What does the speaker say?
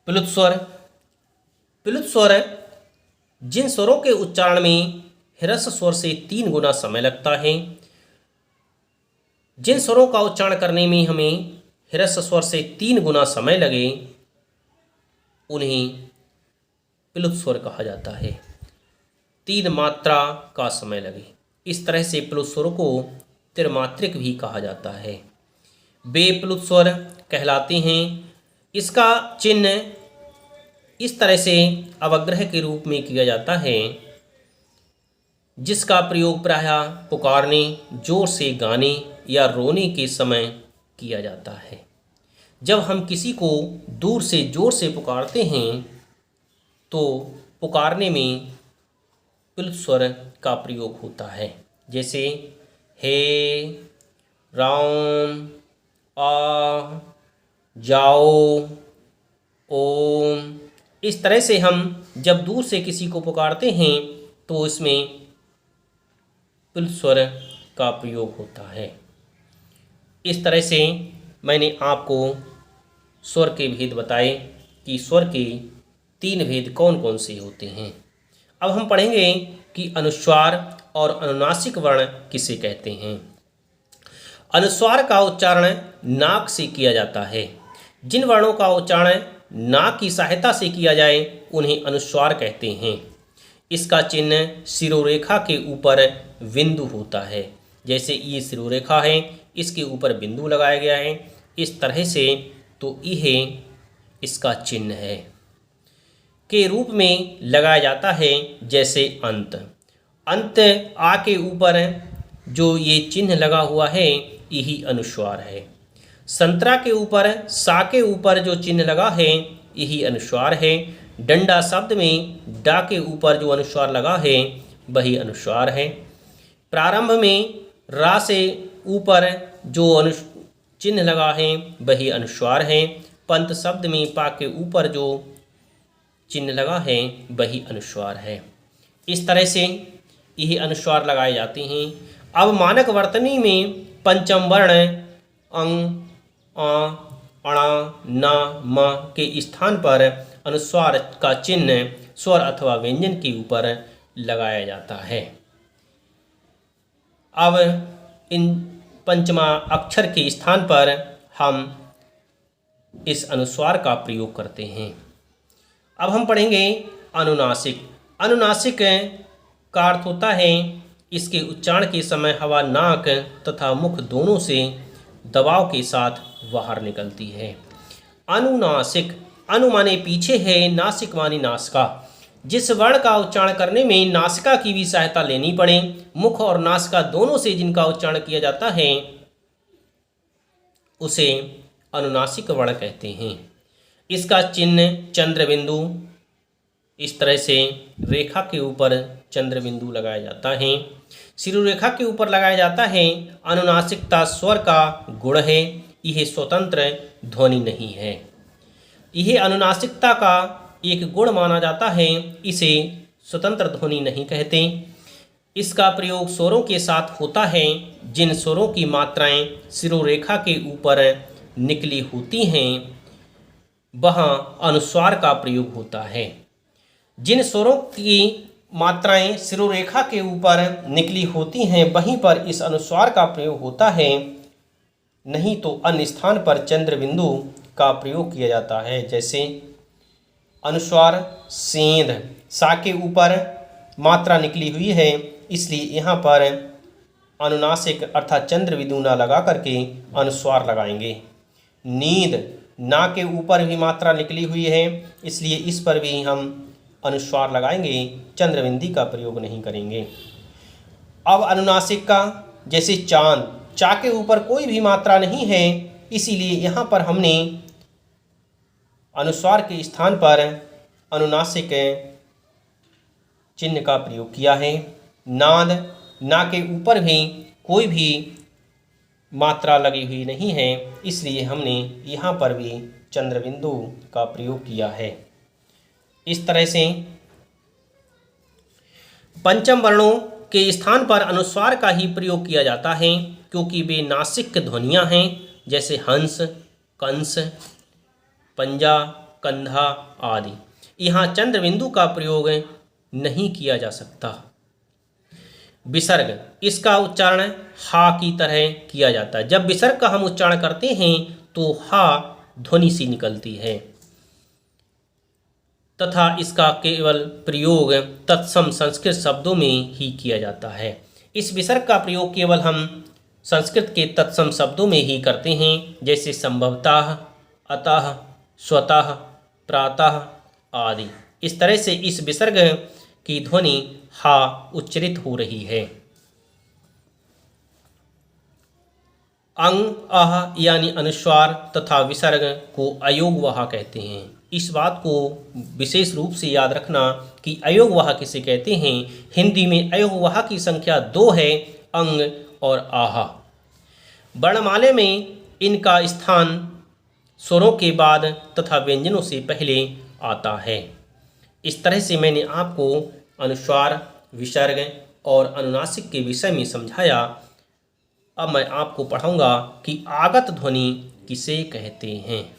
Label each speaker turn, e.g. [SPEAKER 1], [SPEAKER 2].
[SPEAKER 1] प्लुत स्वर। प्लुत स्वर जिन स्वरों के उच्चारण में ह्रस्व स्वर से 3 गुना समय लगता है, जिन स्वरों का उच्चारण करने में हमें ह्रस्व स्वर से 3 गुना समय लगे उन्हें प्लुत स्वर कहा जाता है। 3 मात्रा का समय लगे, इस तरह से प्लुत स्वर को त्रिमात्रिक भी कहा जाता है। वे प्लुत स्वर कहलाते हैं। इसका चिन्ह इस तरह से अवग्रह के रूप में किया जाता है, जिसका प्रयोग प्रायः पुकारने, जोर से गाने या रोने के समय किया जाता है। जब हम किसी को दूर से जोर से पुकारते हैं तो पुकारने में प्लुत स्वर का प्रयोग होता है, जैसे हे, राम, आ, जाओ, ओम। इस तरह से हम जब दूर से किसी को पुकारते हैं तो इसमें प्लुत स्वर का प्रयोग होता है। इस तरह से मैंने आपको स्वर के भेद बताए कि स्वर के 3 भेद कौन कौन से होते हैं। अब हम पढ़ेंगे कि अनुस्वार और अनुनासिक वर्ण किसे कहते हैं। अनुस्वार का उच्चारण नाक से किया जाता है। जिन वर्णों का उच्चारण नाक की सहायता से किया जाए उन्हें अनुस्वार कहते हैं। इसका चिन्ह शिरोरेखा के ऊपर बिंदु होता है, जैसे ये शिरोरेखा है, इसके ऊपर बिंदु लगाया गया है इस तरह से, तो यह इसका चिन्ह है के रूप में लगाया जाता है। जैसे अंत, अंत आ के ऊपर जो ये चिन्ह लगा हुआ है यही अनुस्वार है। संतरा के ऊपर सा के ऊपर जो चिन्ह लगा है यही अनुस्वार है। डंडा शब्द में डा के ऊपर जो अनुस्वार लगा है वही अनुस्वार है। प्रारंभ में रा से ऊपर जो चिन्ह लगा है वही अनुस्वार है। पंत शब्द में पा के ऊपर जो चिन्ह लगा है वही अनुस्वार है। इस तरह से यही अनुस्वार लगाए जाते हैं। अब मानक वर्तनी में पंचम वर्ण अंग, आ, अणा, ना, म के स्थान पर अनुस्वार का चिन्ह स्वर अथवा व्यंजन के ऊपर लगाया जाता है। अब इन पंचमा अक्षर के स्थान पर हम इस अनुस्वार का प्रयोग करते हैं। अब हम पढ़ेंगे अनुनासिक। अनुनासिक का अर्थ होता है इसके उच्चारण के समय हवा नाक तथा मुख दोनों से दबाव के साथ बाहर निकलती है। अनुनासिक, अनु माने पीछे है, नासिक माने नासिका। जिस वर्ण का उच्चारण करने में नासिका की भी सहायता लेनी पड़े, मुख और नासिका दोनों से जिनका उच्चारण किया जाता है उसे अनुनासिक वर्ण कहते हैं। इसका चिन्ह चंद्र बिंदु, इस तरह से रेखा के ऊपर चंद्र बिंदु लगाया जाता है। शिरोरेखा के ऊपर लगाया जाता है। अनुनासिकता स्वर का गुण है, यह स्वतंत्र ध्वनि नहीं है। यह अनुनासिकता का एक गुण माना जाता है, इसे स्वतंत्र ध्वनि नहीं कहते। इसका प्रयोग स्वरों के साथ होता है। जिन स्वरों की मात्राएं शिरोरेखा के ऊपर निकली होती हैं वहाँ अनुस्वार का प्रयोग होता है। जिन स्वरों की मात्राएं शिरोरेखा के ऊपर निकली होती हैं वहीं पर इस अनुस्वार का प्रयोग होता है, नहीं तो अन्य स्थान पर चंद्र बिंदु का प्रयोग किया जाता है। जैसे अनुस्वार सेंध, सा के ऊपर मात्रा निकली हुई है इसलिए यहाँ पर अनुनासिक अर्थात चंद्र बिंदु ना लगा करके अनुस्वार लगाएंगे। नींद, ना के ऊपर भी मात्रा निकली हुई है इसलिए इस पर भी हम अनुस्वार लगाएंगे, चंद्रबिंदी का प्रयोग नहीं करेंगे। अब अनुनासिक का, जैसे चांद, चा के ऊपर कोई भी मात्रा नहीं है इसीलिए यहाँ पर हमने अनुस्वार के स्थान पर अनुनासिक चिन्ह का प्रयोग किया है। नाद, ना के ऊपर भी कोई भी मात्रा लगी हुई नहीं है इसलिए हमने यहाँ पर भी चंद्रबिंदु का प्रयोग किया है। इस तरह से पंचम वर्णों के स्थान पर अनुस्वार का ही प्रयोग किया जाता है क्योंकि वे नासिक ध्वनियाँ हैं, जैसे हंस, कंस, पंजा, कंधा आदि। यहाँ चंद्र बिंदु का प्रयोग नहीं किया जा सकता। विसर्ग, इसका उच्चारण हा की तरह किया जाता है। जब विसर्ग का हम उच्चारण करते हैं तो हा ध्वनि सी निकलती है तथा इसका केवल प्रयोग तत्सम संस्कृत शब्दों में ही किया जाता है। इस विसर्ग का प्रयोग केवल हम संस्कृत के तत्सम शब्दों में ही करते हैं, जैसे संभवतः, अतः, स्वतः, प्रातः आदि। इस तरह से इस विसर्ग की ध्वनि हा उच्चरित हो रही है। अंग अह यानी अनुस्वार तथा विसर्ग को अयोगवाह कहते हैं। इस बात को विशेष रूप से याद रखना कि अयोगवाह किसे कहते हैं। हिंदी में अयोगवाह की संख्या 2 है, अंग और आह। वर्णमाले में इनका स्थान स्वरों के बाद तथा व्यंजनों से पहले आता है। इस तरह से मैंने आपको अनुस्वार, विसर्ग और अनुनासिक के विषय में समझाया। अब मैं आपको पढ़ाऊंगा कि आगत ध्वनि किसे कहते हैं।